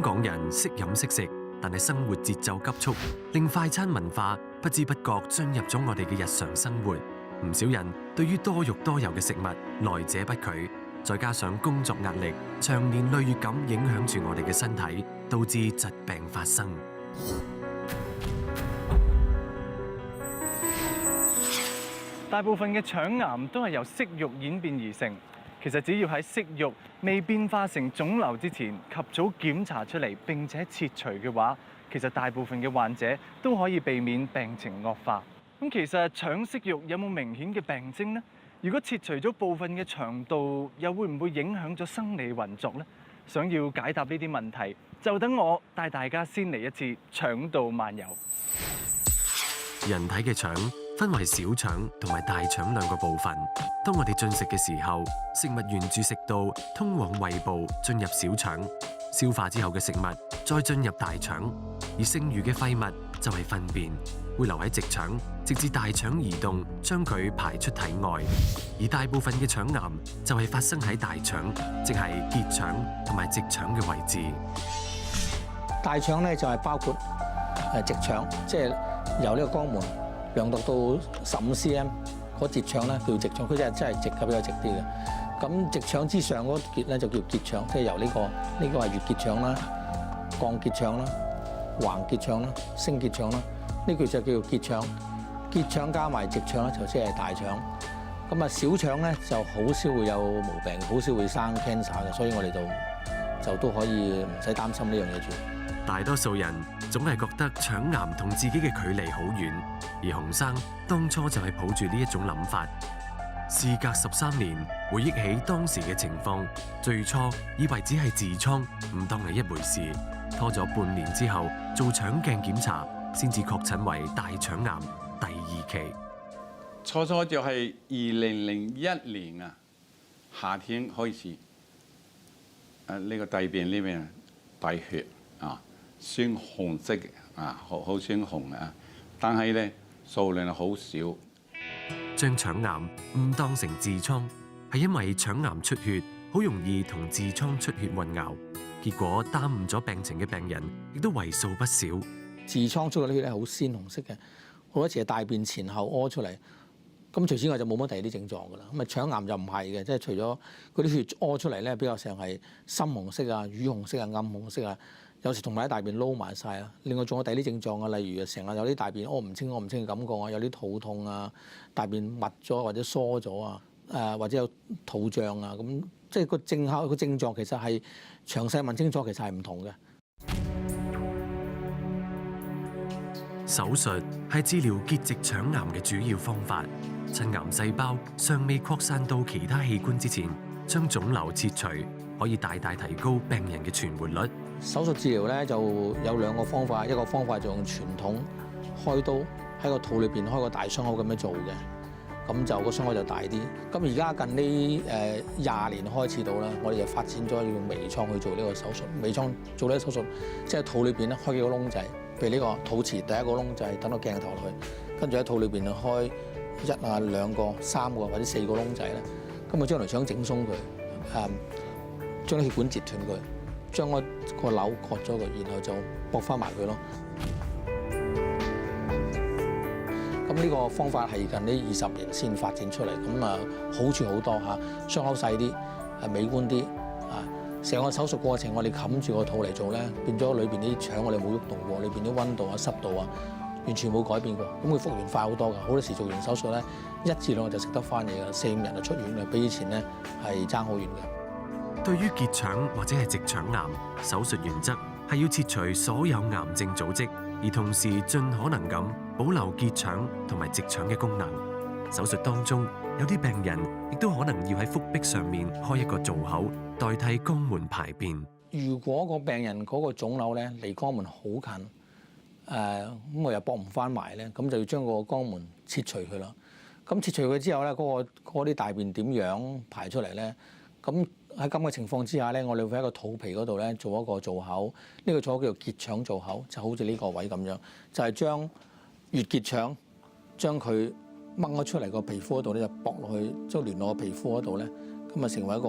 港人識飲識食，但係生活節奏急速，令快餐文化不知不覺進入咗我哋嘅日常生活。唔少人對於多肉多油嘅食物來者不拒，再加上工作壓力，長年累月咁影響住我哋嘅身體，導致疾病發生。大部分嘅腸癌都係由息肉演變而成。其實只要喺息肉未變化成腫瘤之前及早檢查出嚟並且切除嘅話，其實大部分嘅患者都可以避免病情惡化。咁其實腸息肉有冇明顯嘅病徵呢？如果切除咗部分嘅腸道，又會唔會影響咗生理運作呢？想要解答呢啲問題，就等我帶大家先嚟一次腸道漫遊。人體嘅腸分為小腸同埋大腸兩個部分。當我哋進食嘅時候，食物沿住食道通往胃部，進入小腸，消化之後嘅食物再進入大腸，而剩餘嘅廢物就係糞便，會留喺直腸，直至大腸移動將佢排出體外。而大部分嘅腸癌就係發生喺大腸，即係結腸同埋直腸嘅位置。大腸咧就係包括直腸，即係由呢個肛門量度到15 cm 嗰節腸咧叫直腸，佢真係直嘅，比較直啲嘅。咁直腸之上嗰結咧就叫結腸，即係由呢個係月結腸啦、降結腸啦、橫結腸啦、升結腸啦，呢個就叫做結腸。結腸加埋直腸咧就即係大腸。咁啊小腸咧就好少會有毛病，好少會生 cancer 嘅，所以我哋就都可以唔使擔心呢樣嘢住。大多數人總係覺得腸癌同自己嘅距離好遠，而洪生當初就係抱住呢一種諗法。事隔13年，回憶起當時嘅情況，最初以為只係痔瘡，唔當係一回事。拖咗半年之後做腸鏡檢查，先至確診為大腸癌第2期。初初就係2001年啊，夏天開始，呢個大便呢邊帶血啊，鮮紅色啊，好鮮紅啊，但係咧數量好少。將腸癌誤當成痔瘡，係因為腸癌出血好容易同痔瘡出血混淆，結果耽誤咗病情嘅病人亦都為數不少。痔瘡出嘅血咧好鮮紅色嘅，好多時係大便前後屙出嚟。咁除此之外就冇乜第二啲症狀㗎啦。咁啊腸癌就唔係嘅，即係除咗嗰啲血屙出嚟咧比較上係深紅色啊、瘀紅色啊、暗紅色啊，有時同埋啲大便撈埋晒啊。另外仲有第二啲症狀啊，例如成日有啲大便屙唔清嘅感覺啊，有啲肚痛啊，大便密咗或者疏咗啊，或者有肚脹啊，咁即係個症狀其實係詳細問清楚，其實係唔同嘅。手術係治療結直腸癌嘅主要方法。趁癌細胞尚未擴散到其他器官之前，將腫瘤切除，可以大大提高病人嘅存活率。手術治療咧就有2個方法，一個方法就用傳統開刀喺個肚裏邊開個大傷口咁樣做嘅，咁就個傷口就大啲。咁而家近呢20年開始到啦，我哋就發展咗要用微創去做呢個手術。微創做呢個手術，即係肚裏邊咧開幾個窿仔，譬如呢個肚臍第一個窿仔等到鏡頭落去，跟住喺肚裏邊開1啊2個、3個或者4個窿仔咧，咁啊將條腸整鬆佢，將啲血管截斷佢，將個瘤割咗佢，然後就駁翻埋佢咯。咁呢個方法係近呢20年先發展出嚟，咁啊好處好多嚇，傷口細啲，美觀啲啊。成個手術過程我哋冚住個肚嚟做咧，變咗裏邊啲腸我哋冇喐動過，裏邊啲溫度啊、濕度啊，完全冇改變過，咁佢復原快好多㗎。好多時做完手術咧，1至2日就食得翻嘢㗎，4、5日就出院㗎，比以前咧係爭好遠嘅。對於結腸或者係直腸癌，手術原則係要切除所有癌症組織，而同時盡可能咁保留結腸同埋直腸嘅功能。手術當中有啲病人亦都可能要喺腹壁上面開一個造口，代替肛門排便。如果個病人嗰個腫瘤咧離肛門好近，咁我又駁唔翻埋咧，咁就要將個肛門切除佢啦。咁切除佢之後咧，嗰啲大便點樣排出嚟咧？咁喺咁嘅情況之下咧，我哋會喺個肚皮嗰度咧做一個造口，呢個造口叫做結腸造口，就好似呢個位咁樣，就係將月結腸將佢掹咗出嚟個皮膚嗰度咧，就駁落去，將聯絡個皮膚嗰度咧，咁啊成為一個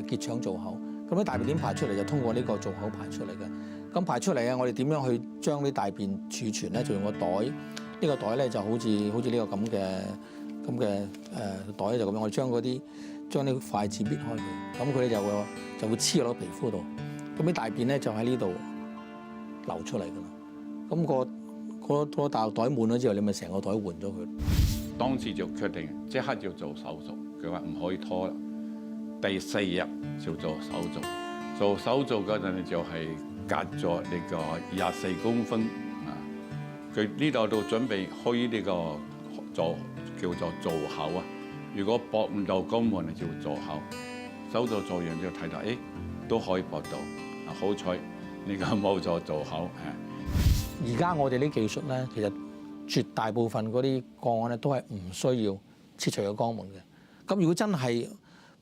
結腸造口。咁啲大便點排出嚟就通過呢個造口排出嚟嘅。咁排出嚟啊，我哋點樣去將啲大便儲存咧？就用個袋，呢個袋咧就好似呢個咁嘅袋就咁樣，我哋將啲筷子搣開佢，咁佢咧就會黐落個皮膚度，咁啲大便咧就喺呢度流出嚟㗎啦。咁個大袋滿咗之後，你咪成個袋換咗佢。當時就決定即刻要做手術，佢話唔可以拖啦。第4日就做手術，做手術嗰陣就係隔咗呢個24公分啊。佢呢度都準備開呢個叫做造口啊。如果駁唔到肛門就造口。手術做完之後睇到，都可以駁到。啊，好彩呢個冇咗造口啊。而家我哋啲技術咧，其實絕大部分嗰啲個案咧都係唔需要切除個肛門嘅。咁如果真係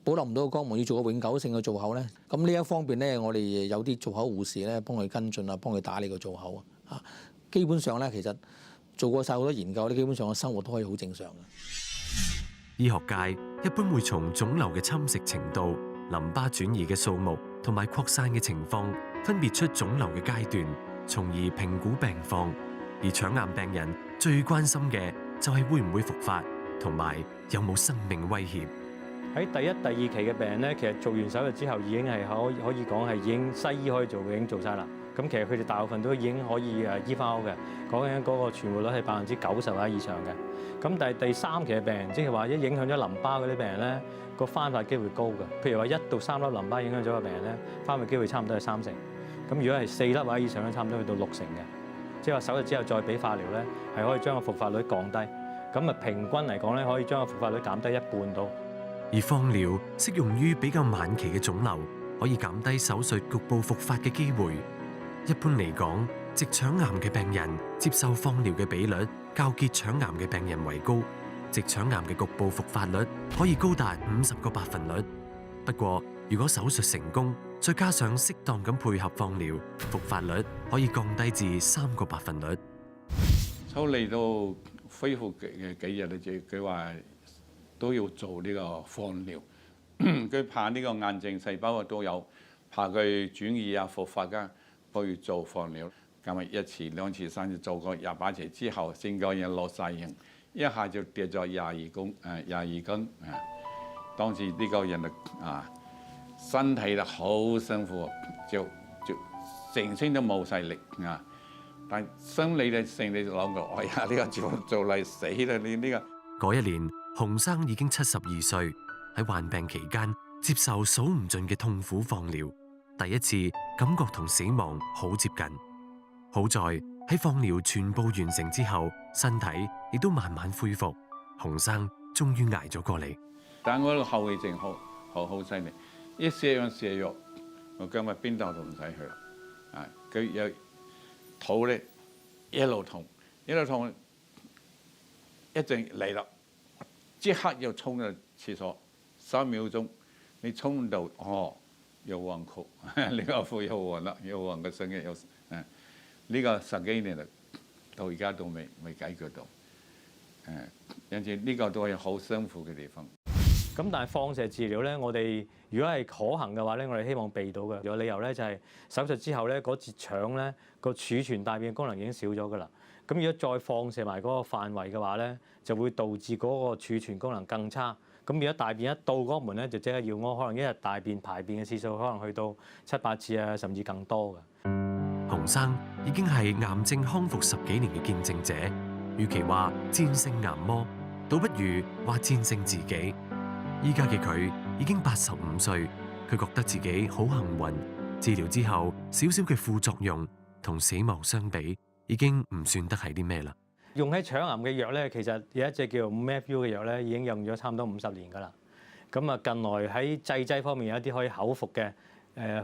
保留唔到個肛門，要做個永久性嘅造口咧，咁呢一方面咧，我哋有啲造口護士咧幫佢跟進啊，幫佢打理個造口啊。基本上咧，其實做過晒好多研究咧，基本上個生活都可以好正常嘅。醫學界一般會從腫瘤嘅侵蝕程度、淋巴轉移嘅數目同埋擴散嘅情況，分別出腫瘤嘅階段，從而評估病況。而腸癌病人最關心嘅就係會唔會復發，同埋有冇生命威脅。喺第一、第二期嘅病人咧，其實做完手術之後已經係可以講係已經西醫可以做嘅，已經做晒啦。咁其實佢哋大部分都已經可以醫翻好嘅，講緊嗰個存活率係90%或以上嘅。咁但係第3期嘅病人，即係話一影響咗淋巴嗰啲病人咧，個翻發機會高嘅。譬如話1到3粒淋巴影響咗嘅病人咧，翻發機會差唔多係30%。咁如果係4粒或者以上咧，差唔多去到60%嘅。即係話手術之後再俾化療咧，係可以將個復發率降低。咁啊平均嚟講咧，可以將個復發率減低1半到。而放療適用於比較晚期嘅腫瘤，可以減低手術局部復發嘅機會。一般嚟講，直腸癌嘅病人接受放療嘅比率較結腸癌嘅病人為高，直腸癌嘅局部復發率可以高達50個百分率。不過，如果手術成功，再加上適當咁配合放療，復發率可以降低至3個百分率。抽嚟到恢復幾日咧，佢話都要做呢個放療。佢怕呢個癌症細胞都有，怕佢轉移啊復發㗎，都要做放療。咁啊1次、2次、3次做過28次之後，成個人落晒型，一下就跌咗22斤啊！當時呢個人啊〜身體就好辛苦，就成身都冇晒力啊！但生理嘅性你就諗過，哎呀呢個做嚟死啦！你呢個嗰一年，洪生已經72歲，喺患病期間接受數唔盡嘅痛苦放療，第一次感覺同死亡好接近。好在喺放療全部完成之後，身體亦都慢慢恢復，洪生終於捱咗過嚟。但係我個後遺症好犀利。一瀉藥，我今日邊度都唔使去啦。啊，佢有肚咧一路痛，一陣嚟啦，即刻要衝入廁所，3秒鐘，你衝唔到，又黃曲，呢個褲又黃啦，又黃個身嘅又呢個10幾年啦，到而家都未解決到。因此呢個都係好辛苦嘅地方。咁但係放射治療咧，我哋如果係可行嘅話咧，我哋希望避到嘅。有理由咧就係手術之後咧，嗰節腸咧個儲存大便嘅功能已經少咗㗎啦。咁如果再放射埋嗰個範圍嘅話咧，就會導致嗰個儲存功能更差。咁如果大便一到肛門咧，就即刻要屙，可能一日大便排便嘅次數可能去到7、8次啊，甚至更多嘅。洪生已經係癌症康復10幾年嘅見證者，與其話戰勝癌魔，倒不如話戰勝自己。依家嘅佢已經85歲，佢覺得自己好幸運。治療之後，少少嘅副作用同死亡相比，已經唔算得係啲咩啦。用喺腸癌嘅藥咧，其實有一隻叫 5-FU 嘅藥咧，已經用咗差唔多50年㗎啦。咁啊，近來喺製劑方面有一啲可以口服嘅，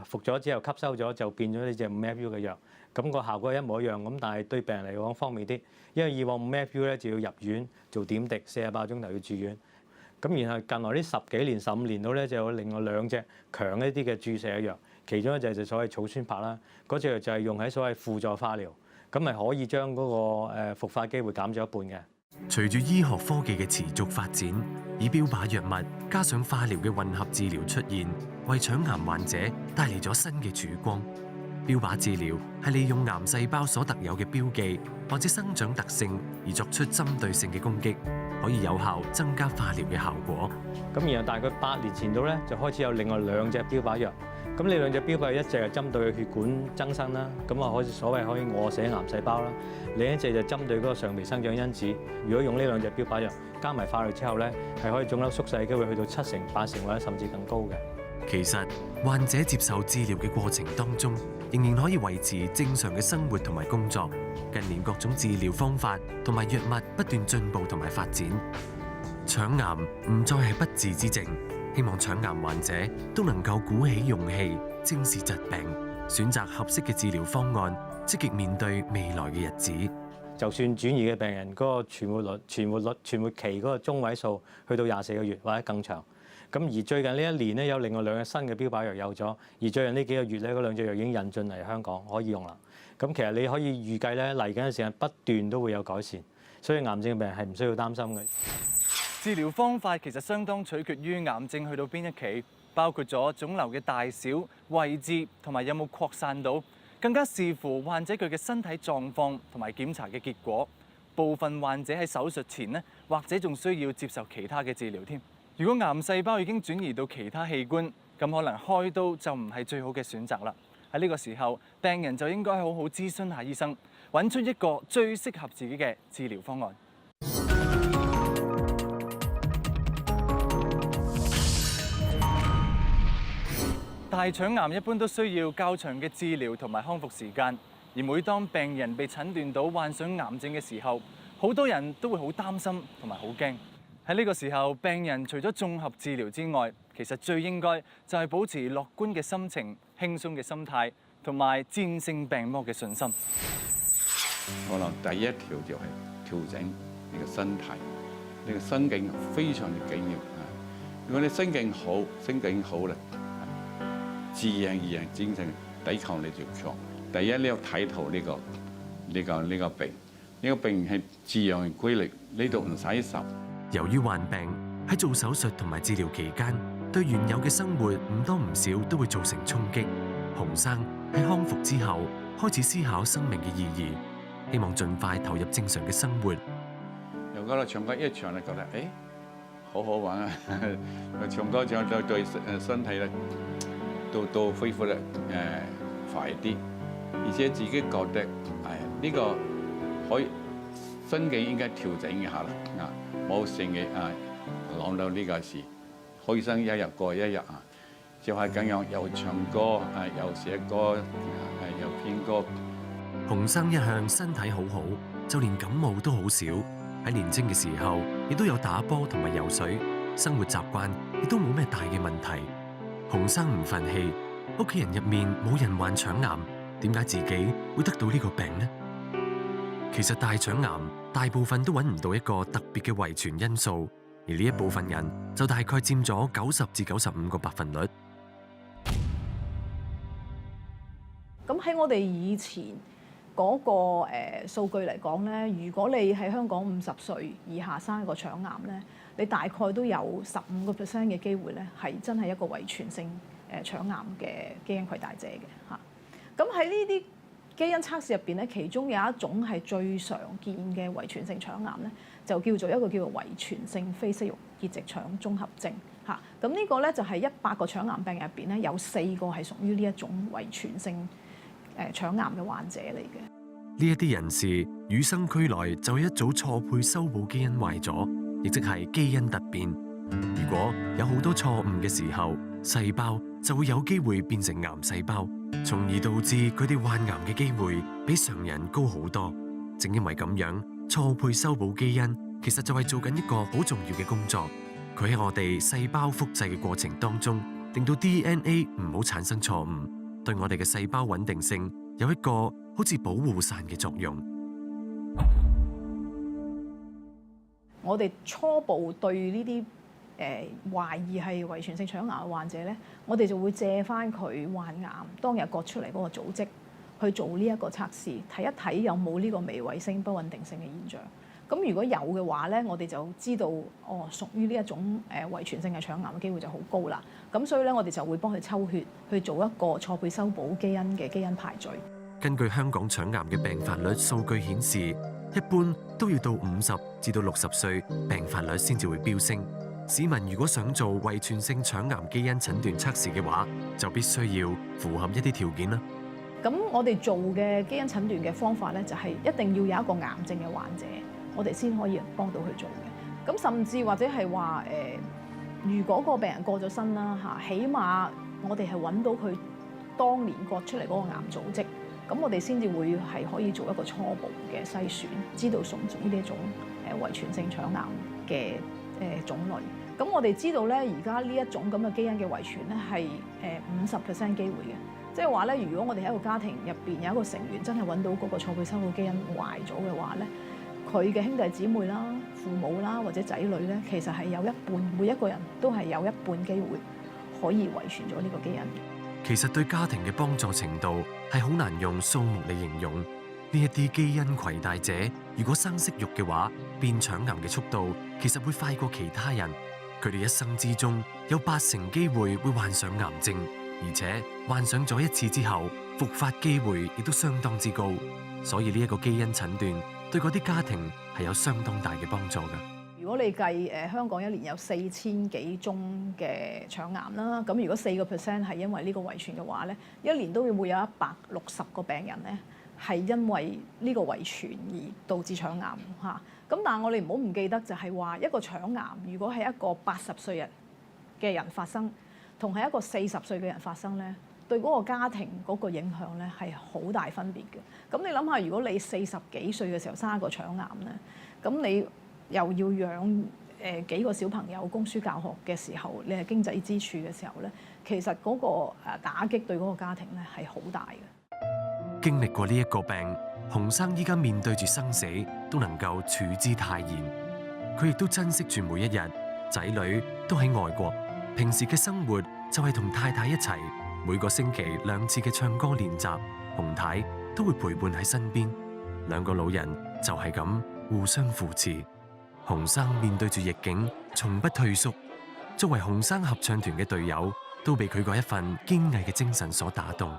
服咗之後吸收咗就變咗呢隻 5-FU 嘅藥。咁個效果一模一樣，咁但係對病人嚟講方便啲，因為以往 5-FU 咧就要入院做點滴，48個鐘頭要住院。咁然後近來呢10幾年、15年到咧，就有另外2隻強一啲嘅注射嘅藥，其中一隻就所謂草酸柏啦，嗰隻藥就係用喺所謂輔助化療，咁咪可以將嗰個復發機會減咗1半嘅。隨住醫學科技嘅持續發展，以標靶藥物加上化療嘅混合治療出現，為腸癌患者帶嚟咗新嘅曙光。標靶治療係利用癌細胞所特有嘅標記或者生長特性而作出針對性嘅攻擊，可以有效增加化療嘅效果。咁然後大概8年前度咧，就開始有另外2隻標靶藥。咁呢2隻標靶，一隻係針對血管增生啦，咁啊可以所謂可以餓死癌細胞啦；另一隻就針對嗰個上皮生長因子。如果用呢2隻標靶藥加埋化療之後咧，係可以腫瘤縮細嘅機會去到7成、8成或者甚至更高嘅。其實患者接受治療嘅過程當中，仍然可以維持正常嘅生活同埋工作。近年各種治療方法同埋藥物不斷進步同埋發展，腸癌唔再係不治之症。希望腸癌患者都能夠鼓起勇氣，正視疾病，選擇合適嘅治療方案，積極面對未來嘅日子。就算轉移嘅病人嗰個存活期嗰個中位數去到24個月或者更長。咁而最近呢1年咧，有另外2隻新嘅標靶藥有咗，而最近呢幾個月咧，嗰2隻藥已經引進嚟香港可以用啦。咁其實你可以預計咧，嚟緊嘅時間不斷都會有改善，所以癌症病人係唔需要擔心嘅。治療方法其實相當取決於癌症去到邊一期，包括咗腫瘤嘅大小、位置同埋有冇擴散到，更加視乎患者佢嘅身體狀況同埋檢查嘅結果。部分患者喺手術前呢，或者仲需要接受其他嘅治療添。如果癌細胞已經轉移到其他器官，咁可能開刀就唔係最好嘅選擇啦。喺呢個時候，病人就應該好好諮詢下醫生，揾出一個最適合自己嘅治療方案。大腸癌一般都需要較長嘅治療同埋康復時間，而每當病人被診斷到患上癌症嘅時候，好多人都會好擔心同埋好驚。喺呢個時候，病人除咗綜合治療之外，其實最應該就係保持樂觀嘅心情、輕鬆嘅心態，同埋戰勝病魔嘅信心。可能第一條就係調整你個身體，你個心境非常之緊要啊！如果你心境好咧，自然而然精神抵抗力就強。第一，你要睇透呢個病，呢個病係自然嘅規律，呢度唔使受。由於患病喺做手術同埋治療期間，對原有嘅生活唔多唔少都會造成衝擊。洪生喺康復之後開始思考生命嘅意義，希望盡快投入正常嘅生活。又覺得唱歌一唱咧，覺得好好玩啊！唱歌唱就對身體咧都恢復得快啲，而且自己覺得呢個可以心境應該調整一下啦啊！冇成日諗到呢個事，開心一日過一日啊！就係咁樣，又唱歌又寫歌又編歌。洪生一向身體好好，就連感冒都好少。喺年青嘅時候，亦都有打波同埋游水，生活習慣亦都冇咩大嘅問題。洪生唔忿氣，屋企人入面冇人患腸癌，點解自己會得到呢個病呢？其實大腸癌大部分都揾唔到一個特別嘅遺傳因素，而呢一部分人就大概佔咗90至95個百分率。咁喺我哋以前嗰個數據嚟講咧，如果你喺香港50歲以下生一個腸癌咧，你大概都有15% 嘅機會咧，係真係一個遺傳性腸癌嘅基因攜帶者嘅嚇。咁喺呢啲基因測試入邊咧，其中有一種係最常見嘅遺傳性腸癌咧，就叫做一個叫做遺傳性非息肉結直腸綜合症嚇。咁呢個咧就係100個腸癌病入邊咧，有4個係屬於呢一種遺傳性腸癌嘅患者嚟嘅。呢一啲人士與生俱來就有一組錯配修補基因壞咗，亦即係基因突變。如果有好多錯誤嘅時候，細胞就會有機會變成癌細胞，從而導致佢哋患癌嘅機會比常人高好多。正因為咁樣，錯配修補基因其實就係做緊一個好重要嘅工作。佢喺我哋細胞複製嘅過程當中，令到 DNA 唔好產生錯誤，對我哋嘅細胞穩定性有一個好似保護傘嘅作用。我哋初步對呢啲懷疑係遺傳性腸癌嘅患者咧，我哋就會借翻佢患癌當日割出嚟嗰個組織去做呢一個測試，睇一睇有冇呢個微衛星不穩定性嘅現象。咁如果有嘅話咧，我哋就知道屬於呢一種遺傳性嘅腸癌嘅機會就好高啦。咁所以咧，我哋就會幫佢抽血去做一個錯配修補基因嘅基因排序。根據香港腸癌嘅病發率數據顯示，一般都要到50至到60歲，病發率先至會飆升。市民如果想做遺傳性腸癌基因診斷測試嘅話，就必須要符合一啲條件啦。咁我哋做嘅基因診斷嘅方法咧，就係一定要有一個癌症嘅患者，我哋先可以幫到佢做嘅。咁甚至或者係話如果個病人過咗身啦嚇，起碼我哋係揾到佢當年割出嚟嗰個癌組織，咁我哋先至會係可以做一個初步嘅篩選，知道屬唔屬於呢一種遺傳性腸癌嘅種類。咁我哋知道咧，而家呢一種咁嘅基因嘅遺傳咧係50% 機會嘅，即係話咧，如果我哋喺一個家庭入邊有一個成員真係揾到嗰個錯配修補基因壞咗嘅話咧，佢嘅兄弟姊妹啦、父母啦或者仔女咧，其實係有一半，每一個人都係有一半機會可以遺傳咗呢個基因。其實對家庭嘅幫助程度係好難用數目嚟形容。呢一啲基因攜帶者，如果生息肉嘅話，變腸癌嘅速度其實會快過其他人。佢哋一生之中有80%機會會患上癌症，而且患上咗一次之後，復發機會亦都相當之高。所以呢一個基因診斷對嗰啲家庭係有相當大嘅幫助嘅。如果你計香港一年有4000幾宗嘅腸癌啦，咁如果4% 係因為呢個遺傳嘅話咧，一年都會有160個病人咧係因為呢個遺傳而導致腸癌嚇。咁但係我哋唔好唔記得就係話一個腸癌，如果係一個80歲嘅人發生，同係一個40歲嘅人發生咧，對嗰個家庭嗰個影響咧係好大分別嘅。咁你諗下，如果你40幾歲嘅時候生一個腸癌咧，咁你又要養幾個小朋友供書教學嘅時候，你係經濟支柱嘅時候咧，其實嗰個打擊對嗰個家庭咧係好大嘅。經歷過呢一個病，洪生依家面對住生死都能夠處之泰然。佢亦都珍惜住每一日，仔女都喺外國，平時嘅生活就係同太太一齊，每個星期2次嘅唱歌練習，洪太都會陪伴喺身邊，兩個老人就係咁互相扶持。洪生面對住逆境，從不退縮。作為洪生合唱團嘅隊友，都被佢嗰一份堅毅嘅精神所打動。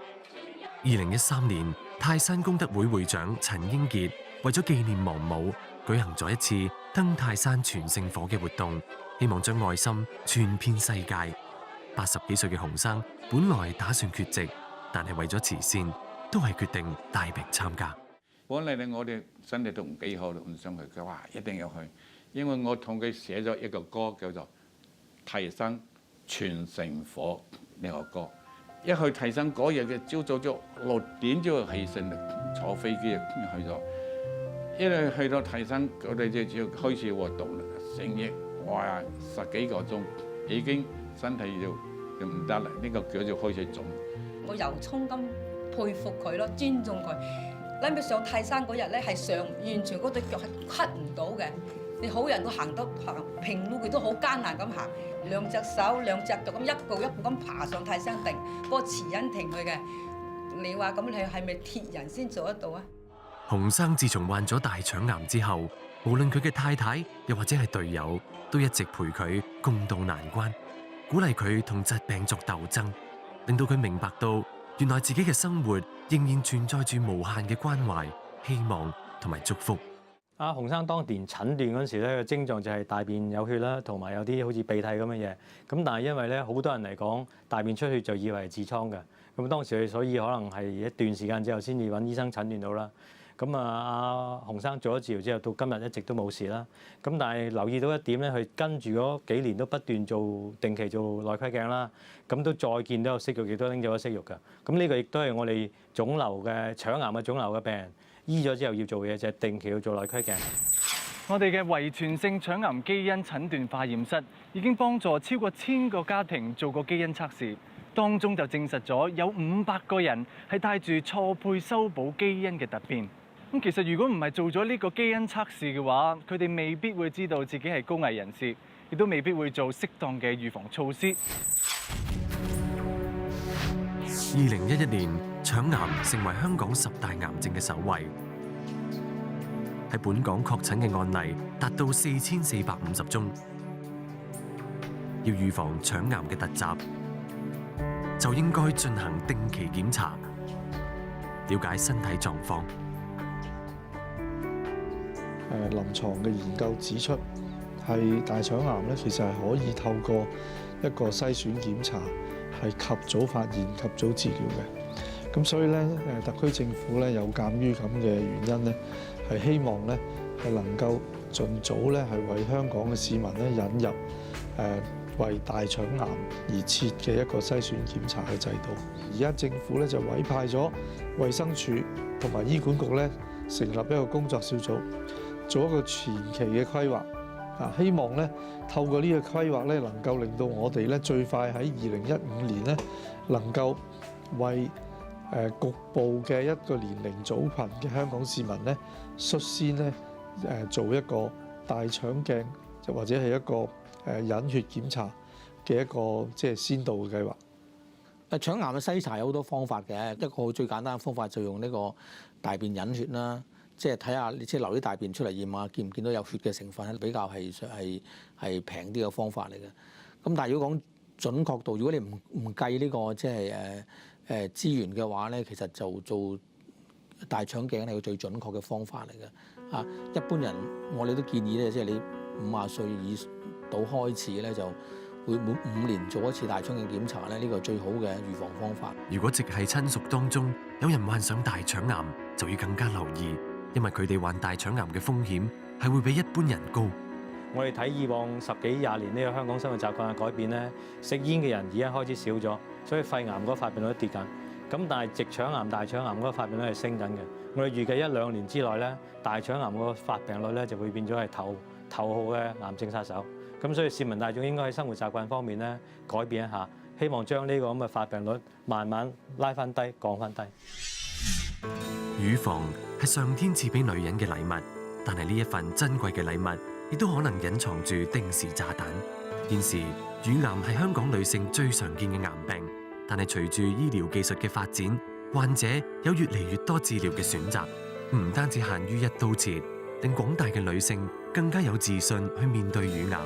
2013年，泰山功德會會長陳英傑為咗紀念亡母，舉行咗一次登泰山傳聖火嘅活動，希望將愛心傳遍世界。80幾歲嘅洪生本來打算缺席，但係為咗慈善，都係決定帶病參加。本嚟咧，我哋身體都唔幾好，唔想去。佢話一定要去，因為我同佢寫咗一個歌叫做《泰山傳聖火》呢個歌。一去泰山嗰日嘅朝早6點就起身坐飛機去咗。一嚟去到泰山，我哋就開始活動啦，成日哇10幾個鐘，已經身體就唔得啦，呢個腳就開始腫。我由衷咁佩服佢咯，尊重佢。諗起上泰山嗰日咧，係完全嗰對腳係屈唔到嘅。你好人都行平路，佢都好艱難咁行，兩隻手兩隻腳咁一步一步咁爬上泰山頂，嗰個慈恩亭去嘅。你話咁你係咪鐵人先做得到啊？洪生自從患咗大腸癌之後，無論佢嘅太太又或者係隊友，都一直陪佢共度難關，鼓勵佢同疾病作鬥爭，令到佢明白到原來自己嘅生活仍然存在住無限嘅關懷、希望同埋祝福。阿洪生當年診斷嗰時咧，個症狀就係大便有血啦，同埋有啲好似鼻涕咁嘅嘢。咁但係因為咧，好多人嚟講大便出血就以為係痔瘡嘅。咁當時佢所以可能係一段時間之後先至揾醫生診斷到啦。咁阿洪生做咗治療之後，到今日一直都冇事啦。咁但係留意到一點咧，佢跟住嗰幾年都不斷定期做內窺鏡啦。咁都再見到有息肉，亦都拎咗息肉㗎。咁呢個亦都係我哋腫瘤嘅腸癌嘅腫瘤嘅病人醫咗之後要做嘅嘢，就係定期要做內窺鏡。我哋嘅遺傳性腸癌基因診斷化驗室已經幫助超過1000個家庭做過基因測試，當中就證實咗有500個人係帶住錯配修補基因嘅突變。咁其實如果唔係做咗呢個基因測試嘅話，佢哋未必會知道自己係高危人士，亦都未必會做適當嘅預防措施。2011年，腸癌成為香港10大癌症嘅首位。喺本港確診嘅案例達到4450宗。要預防腸癌嘅突襲，就應該進行定期檢查，了解身體狀況。臨床嘅研究指出，係大腸癌咧，其實係可以透過一個篩選檢查，係及早發現、及早治療嘅。咁所以咧，特區政府咧有鑑於咁嘅原因咧，係希望咧係能夠盡早咧係為香港嘅市民咧引入為大腸癌而設嘅一個篩選檢查嘅制度。而家政府咧就委派咗衛生署同埋醫管局咧成立一個工作小組，做一個前期嘅規劃。希望咧透過呢個規劃咧，能夠令到我哋咧最快喺2015年咧，能夠為局部嘅一個年齡組群嘅香港市民咧，率先咧做一個大腸鏡，或者係一個隱血檢查嘅一個即係先導嘅計劃。腸癌嘅篩查有好多方法嘅，一個最簡單嘅方法就用呢個大便隱血啦。即係睇下，即係流啲大便出嚟驗下，見唔見到有血嘅成分，比較係平啲嘅方法嚟嘅。咁但係如果講準確度，如果你唔計呢個即係資源嘅話咧，其實就做大腸鏡係個最準確嘅方法嚟嘅。一般人我哋都建議咧，即係你50歲以到開始咧，就會每5年做一次大腸鏡檢查咧，呢個係最好嘅預防方法。如果直係親屬當中有人患上大腸癌，就要更加留意。因為佢哋患大腸癌嘅風險係會比一般人高。我哋睇以往10幾20年呢個香港生活習慣嘅改變咧，食煙嘅人而家開始少咗，所以肺癌嗰個發病率跌緊。咁但係直腸癌、大腸癌嗰個發病率係升緊嘅。我哋預計1-2年之內咧，大腸癌嗰個發病率咧就會變咗係頭號嘅癌症殺手。咁所以市民大眾應該喺生活習慣方面咧改變一下，希望將呢個咁嘅發病率慢慢拉翻低、降翻低。乳房係上天賜俾女人嘅禮物，但係呢一份珍貴嘅禮物，亦都可能隱藏住定時炸彈。現時乳癌係香港女性最常見嘅癌病，但係隨住醫療技術嘅發展，患者有越嚟越多治療嘅選擇，唔單止限於一刀切，令廣大嘅女性更加有自信去面對乳癌。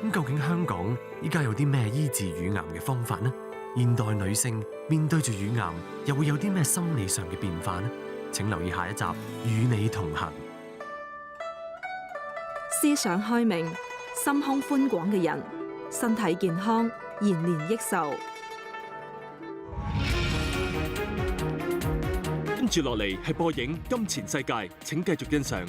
咁究竟香港依家有啲咩醫治乳癌嘅方法呢？現代女性面對住乳癌，又會有啲咩心理上嘅變化呢？請留意下一集《與你同行》。思想開明、心胸寬廣嘅人，身體健康，延年益壽。跟住落嚟係播映《金錢世界》，請繼續欣賞。